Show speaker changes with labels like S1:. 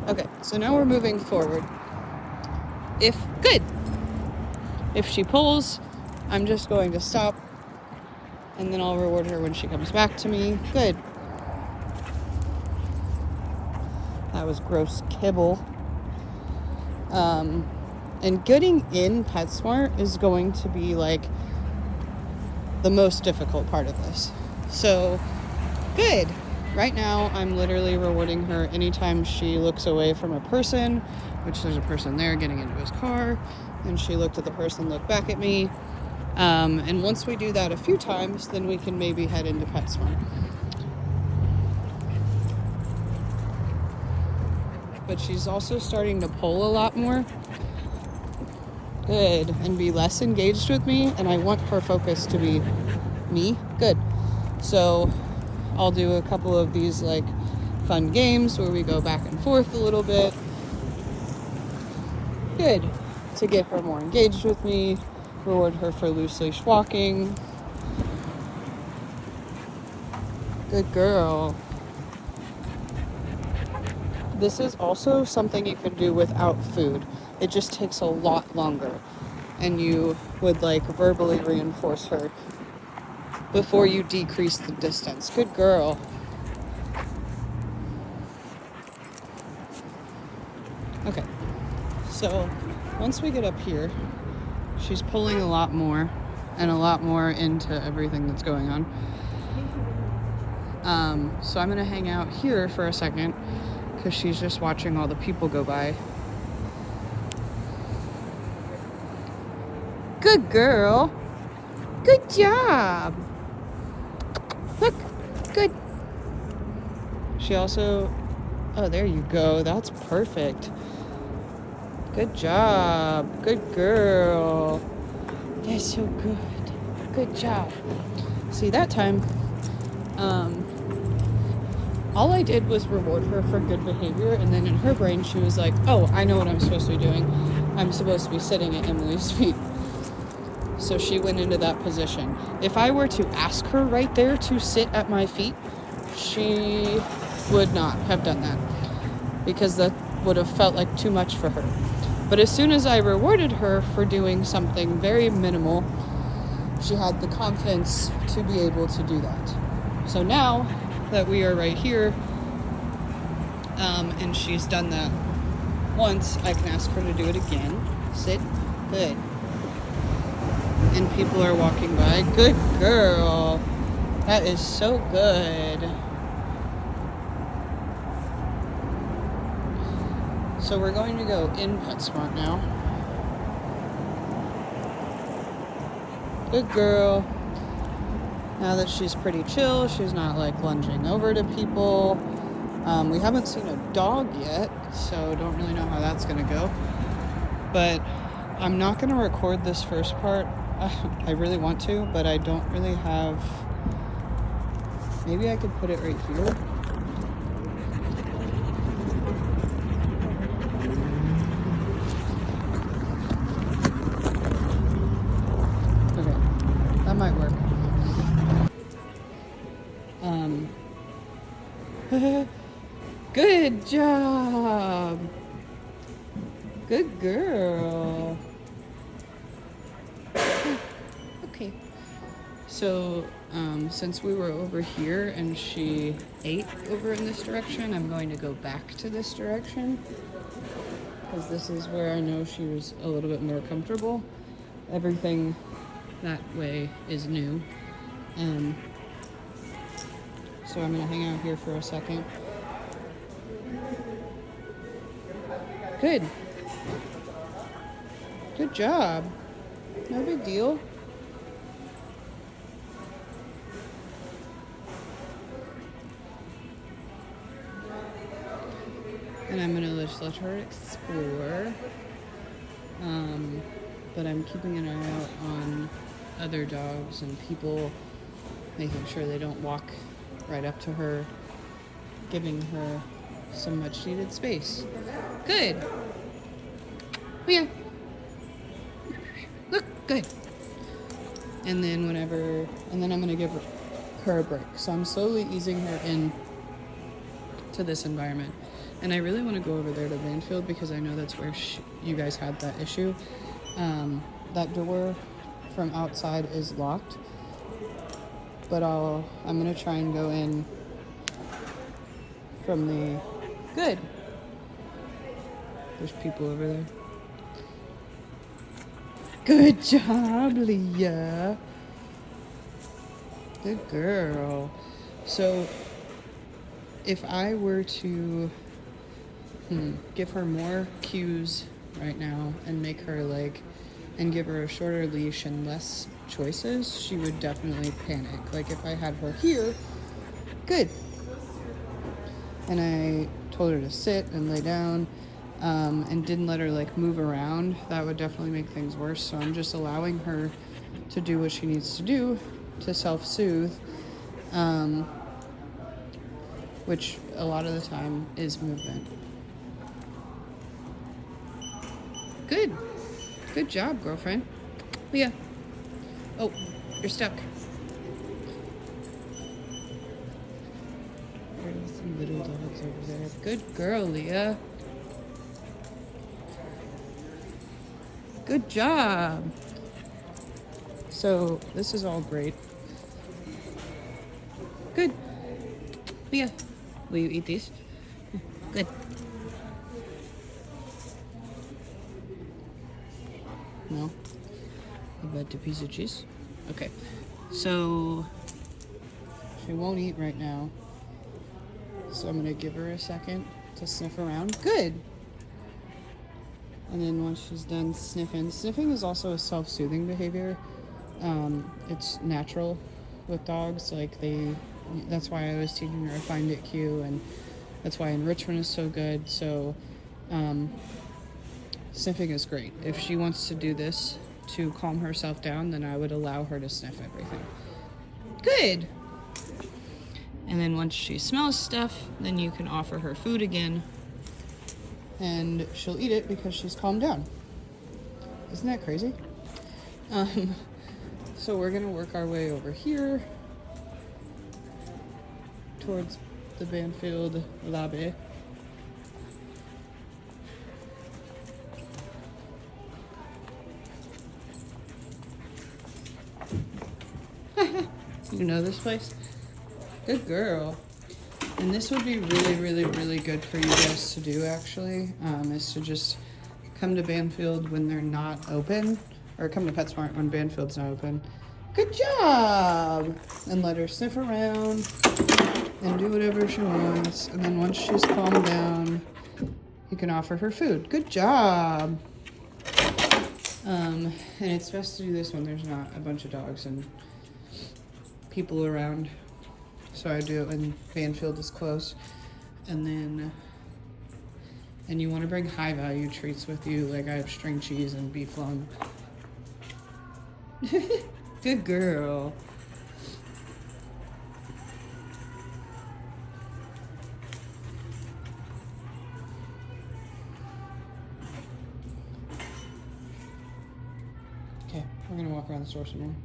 S1: Okay, so now we're moving forward. If she pulls, I'm just going to stop, and then I'll reward her when she comes back to me. Good. That was gross kibble. And getting in Petsmart is going to be like the most difficult part of this. So, good. Right now, I'm literally rewarding her anytime she looks away from a person, which there's a person there getting into his car, and she looked at the person, looked back at me. And once we do that a few times, then we can maybe head into Petsmart. But she's also starting to pull a lot more. Good. And be less engaged with me, and I want her focus to be me. Good. So I'll do a couple of these like fun games where we go back and forth a little bit. Good. To get her more engaged with me. Reward her for loose leash walking. Good girl. This is also something you can do without food. It just takes a lot longer. And you would like verbally reinforce her before you decrease the distance. Good girl. Okay. So once we get up here, she's pulling a lot more and a lot more into everything that's going on. So I'm going to hang out here for a second because she's just watching all the people go by. Good girl. Good job. Look, good. She also, oh, there you go. That's perfect. Good job. Good girl. That's so good. Good job. See, that time, all I did was reward her for good behavior, and then in her brain she was like, oh, I know what I'm supposed to be doing. I'm supposed to be sitting at Emily's feet. So she went into that position. If I were to ask her right there to sit at my feet, she would not have done that, because that would have felt like too much for her. But as soon as I rewarded her for doing something very minimal, she had the confidence to be able to do that. So now that we are right here, and she's done that once, I can ask her to do it again. Sit. Good. And people are walking by. Good girl. That is so good. So we're going to go in Petsmart now. Good girl. Now that she's pretty chill, she's not like lunging over to people. We haven't seen a dog yet, so don't really know how that's gonna go. But I'm not gonna record this first part. I really want to, but I don't really have. Maybe I could put it right here. Okay, that might work. Good job. Good girl. Okay. So, since we were over here and she ate over in this direction, I'm going to go back to this direction, because this is where I know she was a little bit more comfortable. Everything that way is new. So I'm going to hang out here for a second. Good. Good job. No big deal. And I'm going to just let her explore. But I'm keeping an eye out on other dogs and people, making sure they don't walk right up to her, giving her some much needed space. Good. Here. Look, good. And then I'm going to give her a break. So I'm slowly easing her in to this environment. And I really want to go over there to Banfield because I know that's where you guys had that issue. That door from outside is locked, but I'm gonna try and go in from the good. There's people over there. Good job, Leah. Good girl. So if I were to give her more cues right now and make her and give her a shorter leash and less choices, she would definitely panic. Like if I had her here, good. And I told her to sit and lay down, and didn't let her move around, that would definitely make things worse. So I'm just allowing her to do what she needs to do to self-soothe, which a lot of the time is movement. Good. Good job, girlfriend. Leah. Oh, you're stuck. There's some little dogs over there. Good girl, Leah. Good job. So this is all great. Good. Leah, will you eat these? Good. No? About the piece of cheese? Okay. So she won't eat right now. So I'm gonna give her a second to sniff around. Good. And then once she's done sniffing is also a self-soothing behavior. It's natural with dogs. That's why I was teaching her a find it cue, and that's why enrichment is so good. So sniffing is great. If she wants to do this to calm herself down, then I would allow her to sniff everything. Good. And then once she smells stuff, then you can offer her food again, and she'll eat it because she's calmed down. Isn't that crazy? So we're gonna work our way over here towards the Banfield lobby. You know this place? Good girl. And this would be really, really, really good for you guys to do, actually, is to just come to Banfield when they're not open, or come to Petsmart when Banfield's not open. Good job! And let her sniff around and do whatever she wants. And then once she's calmed down, you can offer her food. Good job! And it's best to do this when there's not a bunch of dogs and people around. So I do it when Banfield is close. And you want to bring high value treats with you, like I have string cheese and beef lung. Good girl. Okay, we're gonna walk around the store some more.